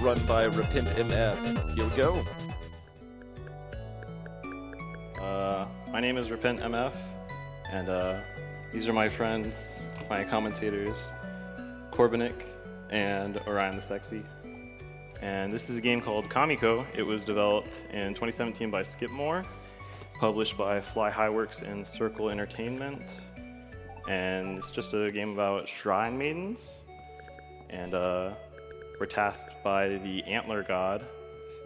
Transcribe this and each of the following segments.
run by Repent MF. Here we go. My name is Repent MF, and these are my friends, my commentators, Corbinik and Orion the Sexy. And this is a game called Kamiko. It was developed in 2017 by Skipmore, published by Fly High Works and Circle Entertainment. And it's just a game about shrine maidens. And we're tasked by the Antler God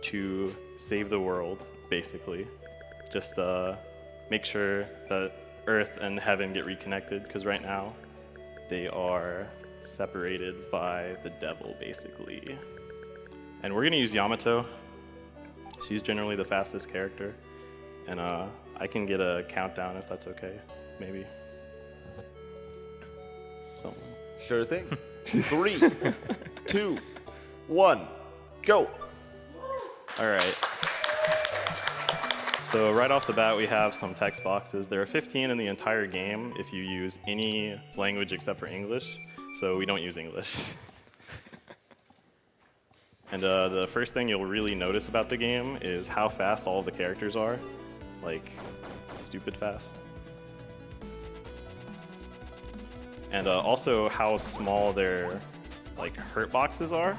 to save the world, basically. Just make sure that Earth and Heaven get reconnected, because right now they are separated by the devil, basically. And we're going to use Yamato. She's generally the fastest character. And I can get a countdown if that's okay, maybe. Something. Sure thing. 3, 2, 1, go. All right. So right off the bat, we have some text boxes. There are 15 in the entire game if you use any language except for English. So we don't use English. And the first thing you'll really notice about the game is how fast all of the characters are. Like, stupid fast. And also how small their hurt boxes are.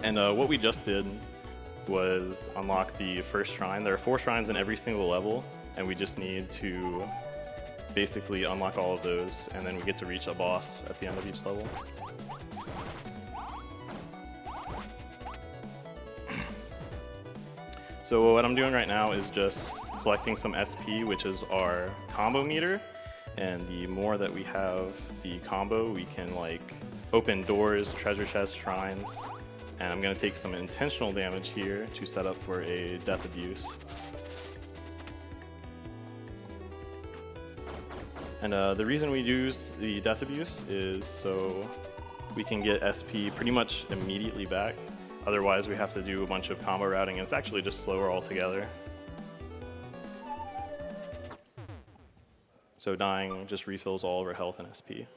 And what we just did was unlock the first shrine. There are 4 shrines in every single level, and we just need to basically unlock all of those, and then we get to reach a boss at the end of each level. So what I'm doing right now is just collecting some SP, which is our combo meter, and the more that we have the combo, we can open doors, treasure chests, shrines. And I'm going to take some intentional damage here to set up for a death abuse. And the reason we use the death abuse is so we can get SP pretty much immediately back. Otherwise, we have to do a bunch of combo routing, and it's actually just slower altogether. So dying just refills all of our health and SP.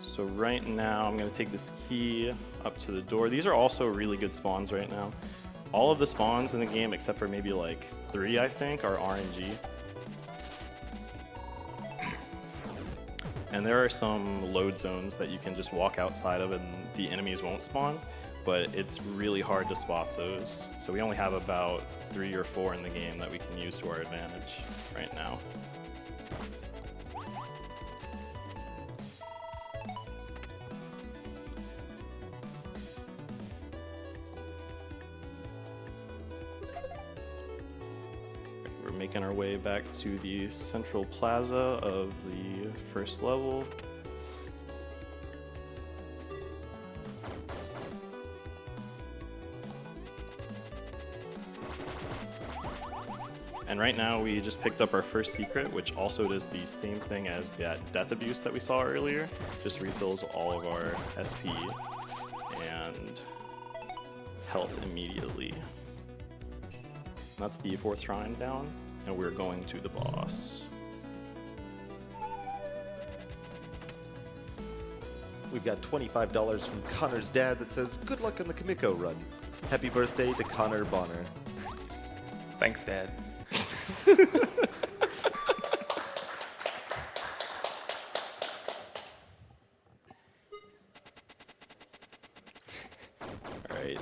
So right now, I'm going to take this key up to the door. These are also really good spawns right now. All of the spawns in the game, except for maybe 3, I think, are RNG. And there are some load zones that you can just walk outside of and the enemies won't spawn, but it's really hard to spot those. So we only have about 3 or 4 in the game that we can use to our advantage right now. Making our way back to the central plaza of the first level. And right now we just picked up our first secret, which also does the same thing as that death abuse that we saw earlier. Just refills all of our SP and health immediately. And that's the 4th shrine down. And we're going to the boss. We've got $25 from Connor's dad that says, good luck on the Kamiko run. Happy birthday to Connor Bonner. Thanks, Dad. Alright,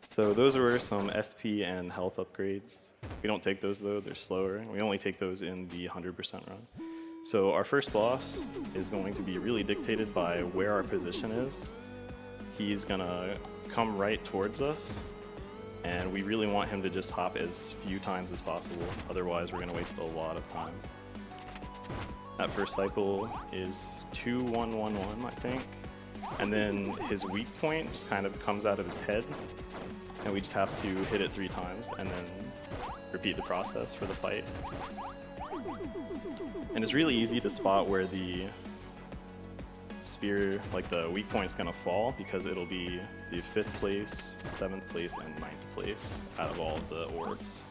so those were some SP and health upgrades. We don't take those though, they're slower. We only take those in the 100% run. So our first boss is going to be really dictated by where our position is. He's gonna come right towards us, and we really want him to just hop as few times as possible. Otherwise, we're gonna waste a lot of time. That first cycle is 2-1-1-1, I think. And then his weak point just kind of comes out of his head, and we just have to hit it 3 times, and then repeat the process for the fight. And it's really easy to spot where the spear, the weak point is going to fall, because it'll be the 5th place, 7th place, and 9th place out of all of the orbs.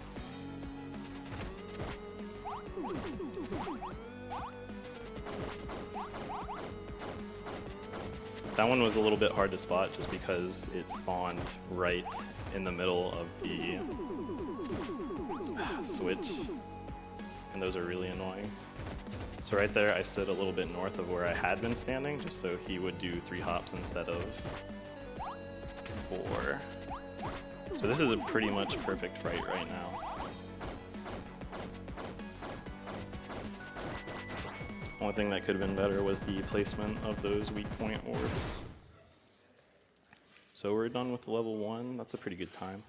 That one was a little bit hard to spot just because it spawned right in the middle of the switch, and those are really annoying. So right there, I stood a little bit north of where I had been standing, just so he would do 3 hops instead of 4. So this is a pretty much perfect fight right now. Only thing that could have been better was the placement of those weak point orbs. So we're done with level 1. That's a pretty good time.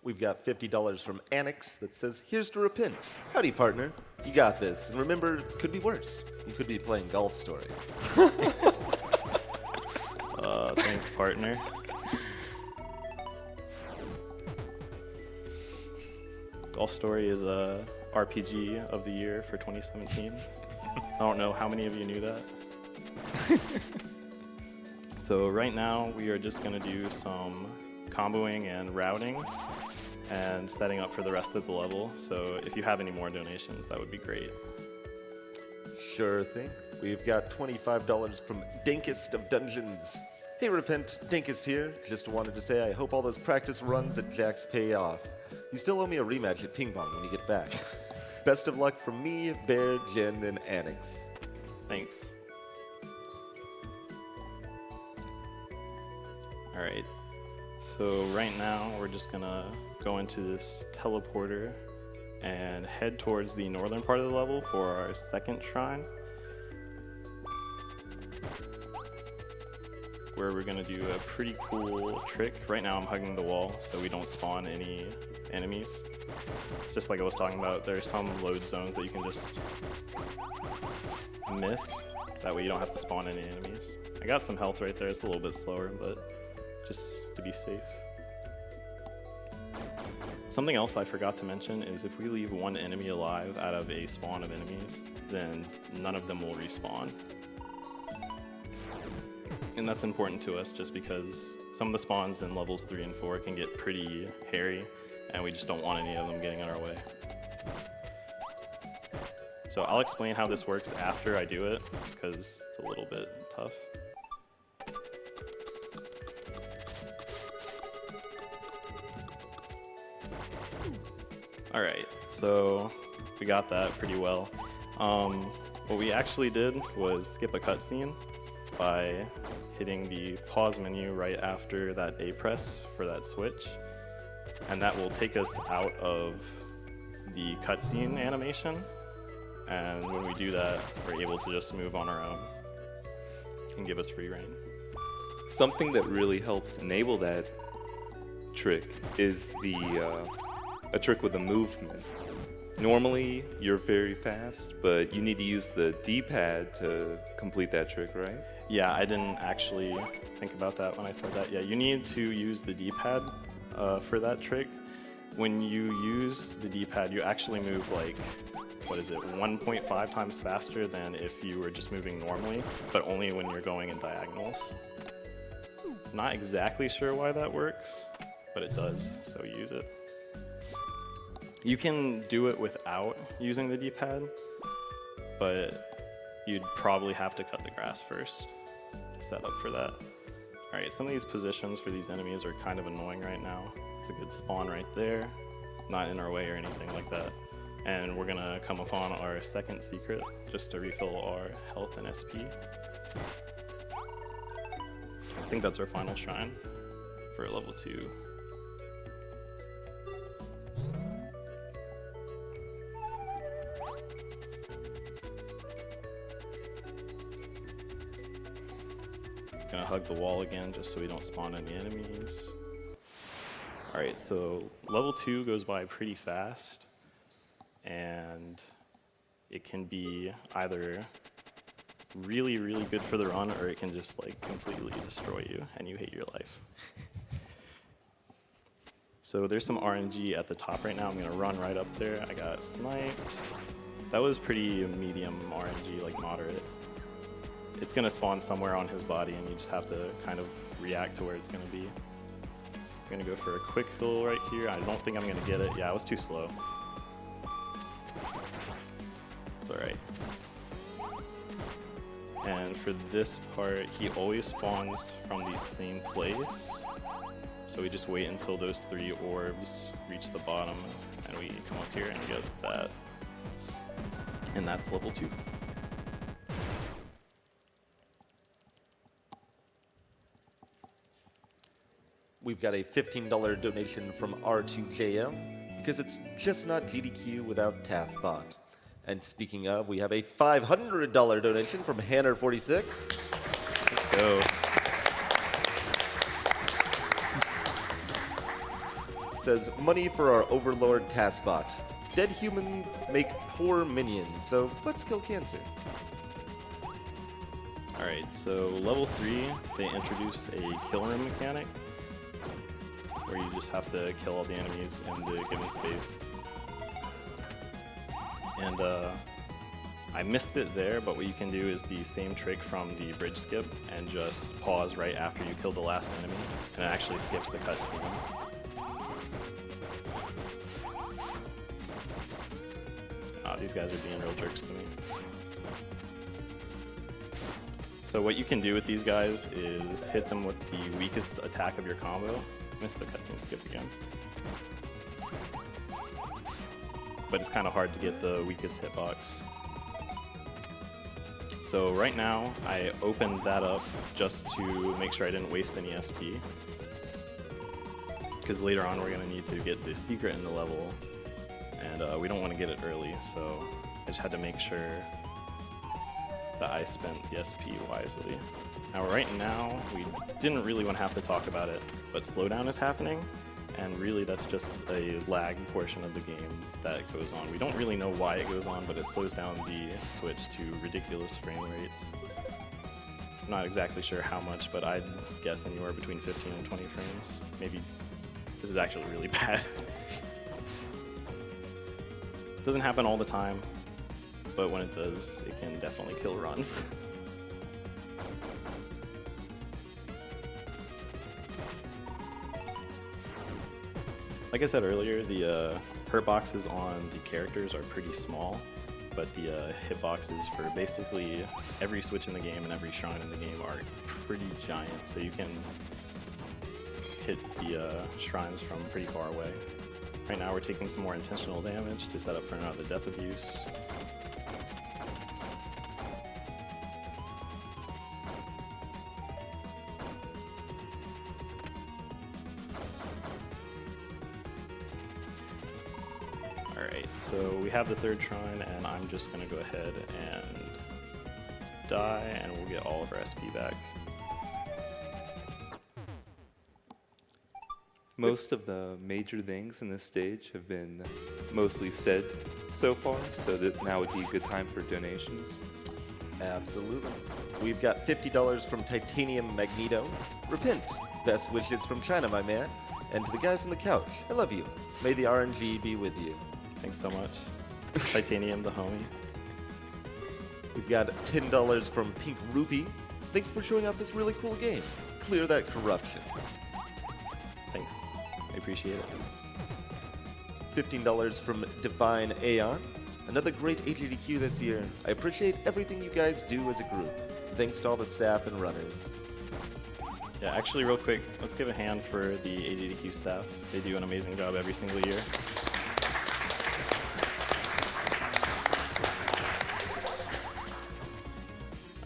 We've got $50 from Annex that says, here's to repent. Howdy, partner. You got this. And remember, it could be worse. You could be playing Golf Story. Thanks, partner. Golf Story is a RPG of the year for 2017. I don't know how many of you knew that. So right now we are just going to do some comboing and routing and setting up for the rest of the level. So if you have any more donations, that would be great. Sure thing. We've got $25 from Dankest of Dungeons. Hey, Repent, Dankest here. Just wanted to say I hope all those practice runs at Jack's pay off. You still owe me a rematch at Ping Pong when you get back. Best of luck from me, Bear, Jen, and Annex. Thanks. Alright, so right now we're just gonna go into this teleporter and head towards the northern part of the level for our second shrine, where we're gonna do a pretty cool trick. Right now I'm hugging the wall so we don't spawn any enemies. It's just like I was talking about, there are some load zones that you can just miss. That way you don't have to spawn any enemies. I got some health right there, it's a little bit slower, but just to be safe. Something else I forgot to mention is if we leave one enemy alive out of a spawn of enemies, then none of them will respawn. And that's important to us just because some of the spawns in levels 3 and 4 can get pretty hairy, and we just don't want any of them getting in our way. So I'll explain how this works after I do it, just because it's a little bit tough. Alright, so we got that pretty well. What we actually did was skip a cutscene by hitting the pause menu right after that A press for that switch. And that will take us out of the cutscene animation. And when we do that, we're able to just move on our own and give us free reign. Something that really helps enable that trick is a trick with the movement. Normally, you're very fast, but you need to use the D-pad to complete that trick, right? Yeah, I didn't actually think about that when I said that. Yeah, you need to use the D-pad for that trick. When you use the D-pad, you actually move like, 1.5 times faster than if you were just moving normally, but only when you're going in diagonals. Not exactly sure why that works, but it does, so use it. You can do it without using the D-pad, but you'd probably have to cut the grass first to set up for that. Alright, some of these positions for these enemies are kind of annoying right now. It's a good spawn right there, not in our way or anything like that. And we're gonna come upon our second secret just to refill our health and SP. I think that's our final shrine for level 2. Gonna hug the wall again just so we don't spawn any enemies. Alright, so level 2 goes by pretty fast, and it can be either really, really good for the run, or it can just like completely destroy you and you hate your life. So there's some RNG at the top right now. I'm gonna run right up there. I got sniped. That was pretty medium RNG, like moderate. It's gonna spawn somewhere on his body and you just have to kind of react to where it's gonna be. I'm gonna go for a quick kill right here. I don't think I'm gonna get it. Yeah, I was too slow. It's alright. And for this part, he always spawns from the same place. So we just wait until those 3 orbs reach the bottom, and we come up here and get that. And that's level 2. We've got a $15 donation from R2JM because it's just not GDQ without TaskBot. And speaking of, we have a $500 donation from Hanner46. Let's go. Says, money for our overlord TaskBot. Dead humans make poor minions, so let's kill cancer. Alright, so level 3, they introduced a kill room mechanic where you just have to kill all the enemies in the given space. And I missed it there, but what you can do is the same trick from the bridge skip and just pause right after you kill the last enemy, and it actually skips the cutscene. These guys are being real jerks to me. So what you can do with these guys is hit them with the weakest attack of your combo. Missed the cutscene skip again. But it's kind of hard to get the weakest hitbox. So right now, I opened that up just to make sure I didn't waste any SP. Because later on we're going to need to get the secret in the level. And we don't want to get it early, so I just had to make sure that I spent the SP wisely. Now right now, we didn't really want to have to talk about it, but slowdown is happening, and really that's just a lag portion of the game that goes on. We don't really know why it goes on, but it slows down the Switch to ridiculous frame rates. I'm not exactly sure how much, but I'd guess anywhere between 15 and 20 frames. Maybe this is actually really bad. Doesn't happen all the time, but when it does, it can definitely kill runs. Like I said earlier, the hurt boxes on the characters are pretty small, but the hit boxes for basically every switch in the game and every shrine in the game are pretty giant, so you can hit the shrines from pretty far away. Right now we're taking some more intentional damage to set up for another Death Abuse. Alright, so we have the 3rd shrine, and I'm just going to go ahead and die, and we'll get all of our SP back. Most of the major things in this stage have been mostly said so far, so that now would be a good time for donations. Absolutely. We've got $50 from Titanium Magneto. Repent. Best wishes from China, my man. And to the guys on the couch, I love you. May the RNG be with you. Thanks so much. Titanium, the homie. We've got $10 from Pink Rupee. Thanks for showing off this really cool game. Clear that corruption. Thanks. I appreciate it. $15 from Divine Aeon. Another great AGDQ this year. I appreciate everything you guys do as a group. Thanks to all the staff and runners. Yeah, actually, real quick, let's give a hand for the AGDQ staff. They do an amazing job every single year.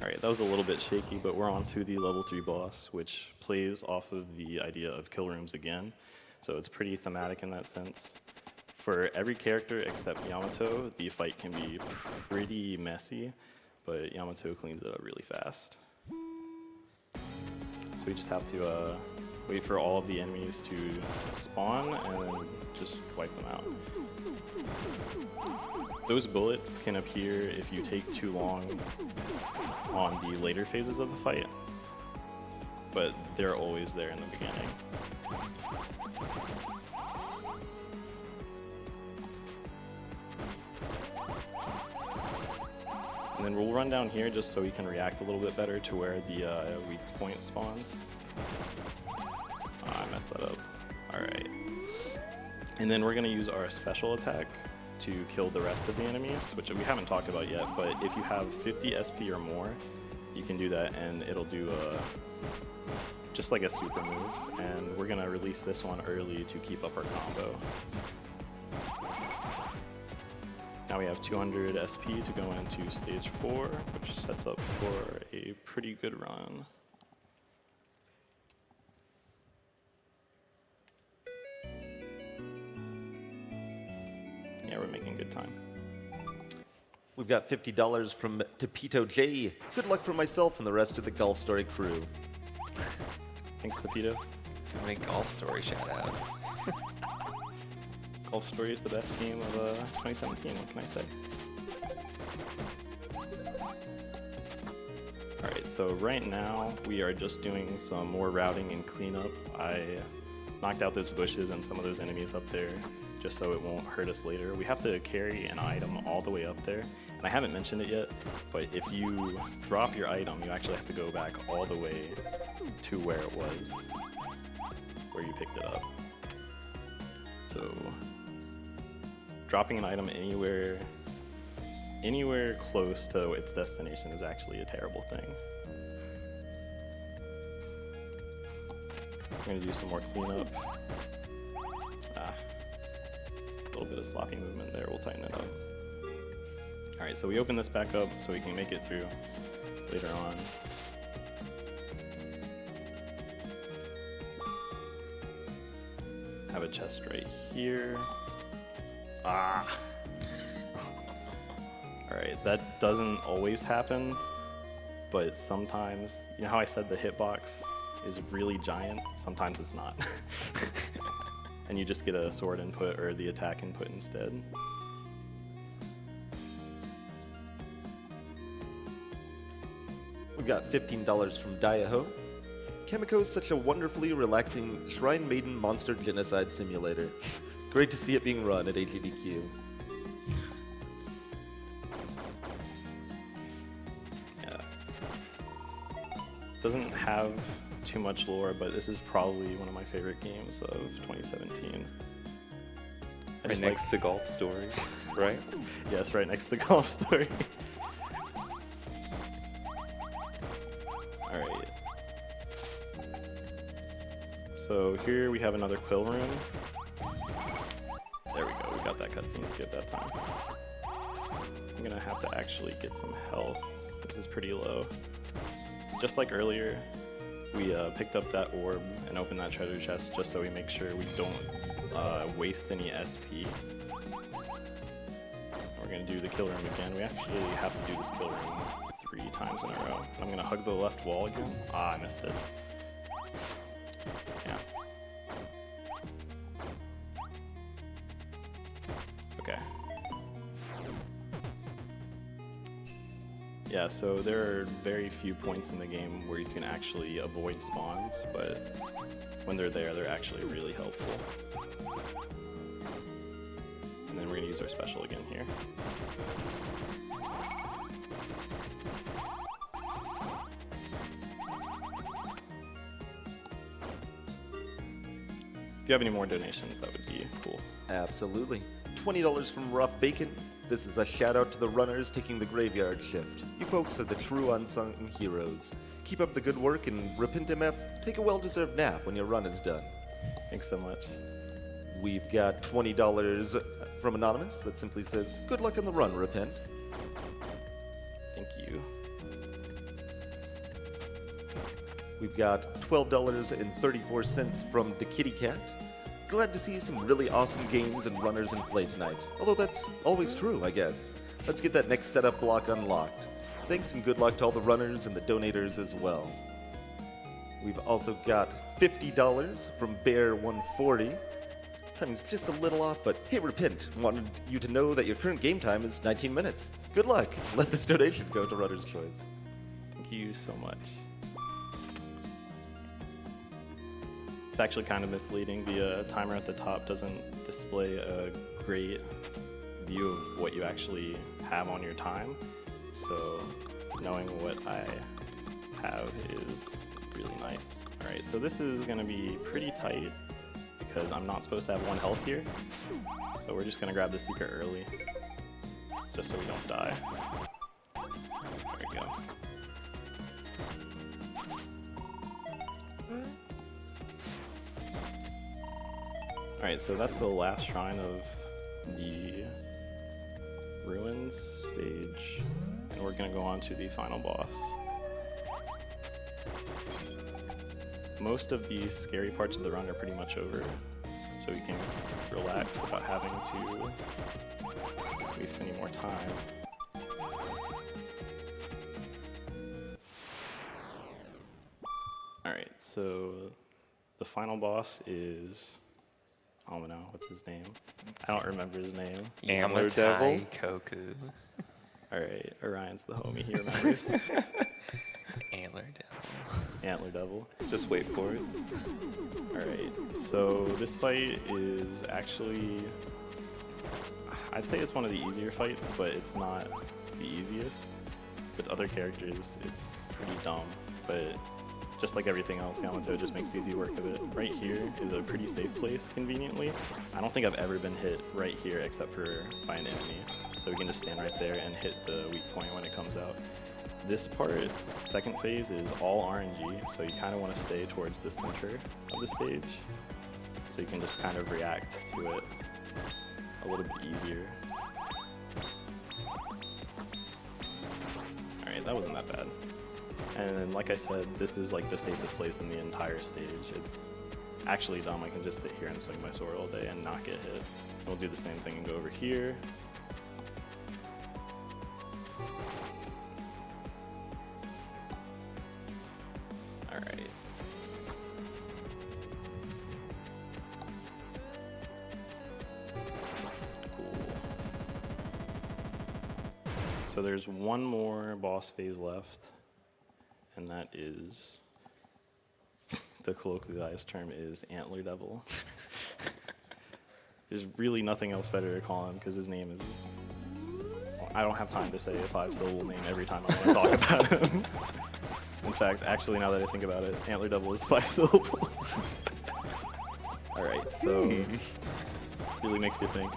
Alright, that was a little bit shaky, but we're on to the level 3 boss, which plays off of the idea of kill rooms again. So it's pretty thematic in that sense. For every character except Yamato, the fight can be pretty messy, but Yamato cleans it up really fast. So we just have to wait for all of the enemies to spawn and then just wipe them out. Those bullets can appear if you take too long on the later phases of the fight, but they're always there in the beginning. And then we'll run down here just so we can react a little bit better to where the weak point spawns. I messed that up. Alright. And then we're going to use our special attack to kill the rest of the enemies, which we haven't talked about yet, but if you have 50 SP or more, you can do that and it'll do just like a super move. And we're going to release this one early to keep up our combo. Now we have 200 SP to go into stage 4, which sets up for a pretty good run. Yeah, we're making good time. We've got $50 from Tepito J. Good luck from myself and the rest of the Golf Story crew. Thanks, Tepito. So many golf story shoutouts. Golf Story is the best game of 2017, what can I say? Alright, so right now we are just doing some more routing and cleanup. I knocked out those bushes and some of those enemies up there just so it won't hurt us later. We have to carry an item all the way up there. And I haven't mentioned it yet, but if you drop your item, you actually have to go back all the way to where it was, where you picked it up. So, dropping an item anywhere close to its destination is actually a terrible thing. I'm gonna do some more cleanup. A little bit of sloppy movement there, we'll tighten it up. Alright, so we open this back up so we can make it through later on. Have a chest right here. Alright, that doesn't always happen, but sometimes, you know how I said the hitbox is really giant? Sometimes it's not. And you just get a sword input or the attack input instead. We've got $15 from Diaho. Kamiko is such a wonderfully relaxing Shrine Maiden monster genocide simulator. Great to see it being run at AGDQ. Yeah. Doesn't have too much lore, but this is probably one of my favorite games of 2017. Right next to Golf Story, right? Yes, right next to Golf Story. Alright. So here we have another quill room. There we go, we got that cutscene skip that time. I'm gonna have to actually get some health. This is pretty low. Just like earlier, we picked up that orb and opened that treasure chest just so we make sure we don't waste any SP. We're gonna do the kill room again. We actually have to do this kill room 3 times in a row. I'm gonna hug the left wall again. I missed it. Yeah. Okay. Yeah, so there are very few points in the game where you can actually avoid spawns, but when they're there, they're actually really helpful. And then we're gonna use our special again here. If you have any more donations, that would be cool. Absolutely. $20 from Rough Bacon. This is a shout out to the runners taking the graveyard shift. You folks are the true unsung heroes. Keep up the good work and Repent MF, take a well-deserved nap when your run is done. Thanks so much. We've got $20 from Anonymous that simply says, good luck on the run, Repent. Thank you. We've got $12.34 from the Kitty Cat. Glad to see some really awesome games and runners in play tonight. Although that's always true, I guess. Let's get that next setup block unlocked. Thanks and good luck to all the runners and the donators as well. We've also got $50 from Bear140. Timing's just a little off, but hey, Repent, wanted you to know that your current game time is 19 minutes. Good luck. Let this donation go to Runner's Choice. Thank you so much. It's actually kind of misleading. The timer at the top doesn't display a great view of what you actually have on your time. So knowing what I have is really nice. Alright, so this is going to be pretty tight because I'm not supposed to have 1 health here. So we're just gonna grab the secret early. It's just so we don't die. There we go. Alright, so that's the last shrine of the ruins stage. And we're gonna go on to the final boss. Most of the scary parts of the run are pretty much over, so we can relax without having to waste any more time. Alright, so the final boss is, oh no, what's his name? I don't remember his name. Antler Devil? Koku. Alright, Orion's the homie, he remembers. Antler Devil. Antler Devil. Just wait for it. Alright, so this fight is actually, I'd say it's one of the easier fights, but it's not the easiest. With other characters, it's pretty dumb, but just like everything else, Yamato just makes easy work of it. Right here is a pretty safe place, conveniently. I don't think I've ever been hit right here except for by an enemy. So we can just stand right there and hit the weak point when it comes out. This part, second phase, is all RNG, so you kind of want to stay towards the center of the stage. So you can just kind of react to it a little bit easier. Alright, that wasn't that bad. And like I said, this is like the safest place in the entire stage. It's actually dumb. I can just sit here and swing my sword all day and not get hit. We'll do the same thing and go over here. Alright. Cool. So there's one more boss phase left. And that is, the colloquialized term is Antler Devil. There's really nothing else better to call him because his name is, well, I don't have time to say a 5-syllable name every time I want to talk about him. In fact, actually now that I think about it, Antler Devil is 5 syllables. Alright, so, really makes you think.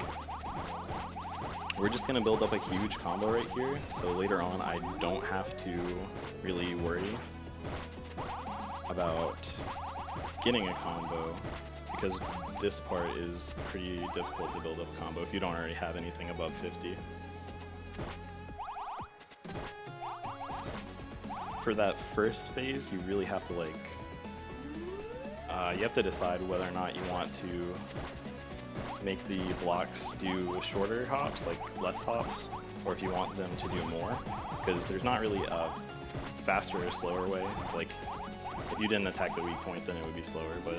We're just going to build up a huge combo right here, so later on I don't have to really worry about getting a combo, because this part is pretty difficult to build up a combo if you don't already have anything above 50. For that first phase, you really have to you have to decide whether or not you want to make the blocks do shorter hops, like less hops, or if you want them to do more, because there's not really a faster or slower way. Like, if you didn't attack the weak point, then it would be slower, but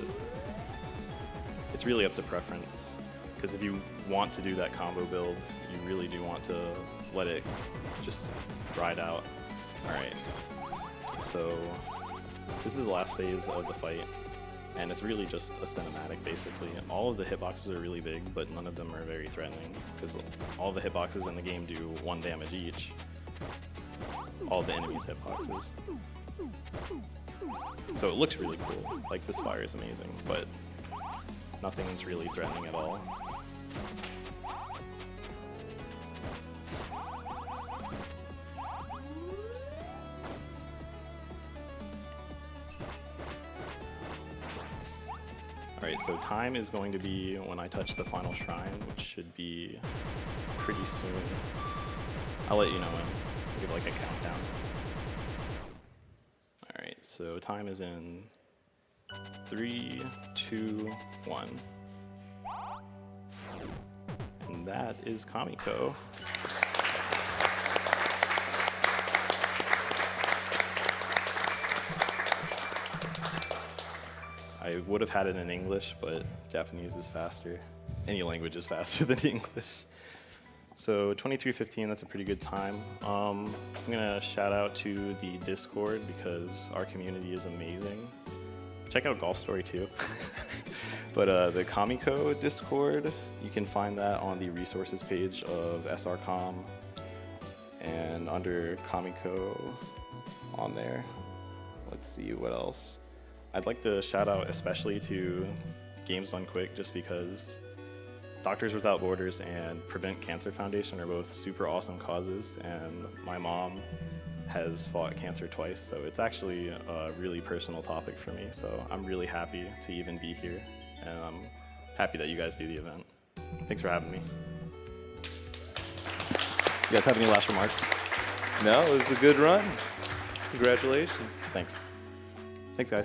it's really up to preference, because if you want to do that combo build, you really do want to let it just ride out. Alright, so this is the last phase of the fight. And it's really just a cinematic, basically. All of the hitboxes are really big, but none of them are very threatening, because all the hitboxes in the game do 1 damage each. All the enemies' hitboxes. So it looks really cool. Like, this fire is amazing, but nothing's really threatening at all. Alright, so time is going to be when I touch the final shrine, which should be pretty soon. I'll let you know when. I'll give like a countdown. Alright, so time is in 3, 2, 1. And that is Kamiko. I would have had it in English, but Japanese is faster. Any language is faster than English. So 23:15, that's a pretty good time. I'm gonna shout out to the Discord because our community is amazing. Check out Golf Story too. But the Kamiko Discord, you can find that on the resources page of SRCom and under Kamiko on there. Let's see what else. I'd like to shout out especially to Games Done Quick just because Doctors Without Borders and Prevent Cancer Foundation are both super awesome causes, and my mom has fought cancer twice, so it's actually a really personal topic for me. So I'm really happy to even be here, and I'm happy that you guys do the event. Thanks for having me. You guys have any last remarks? No, it was a good run. Congratulations. Thanks. Thanks, guys.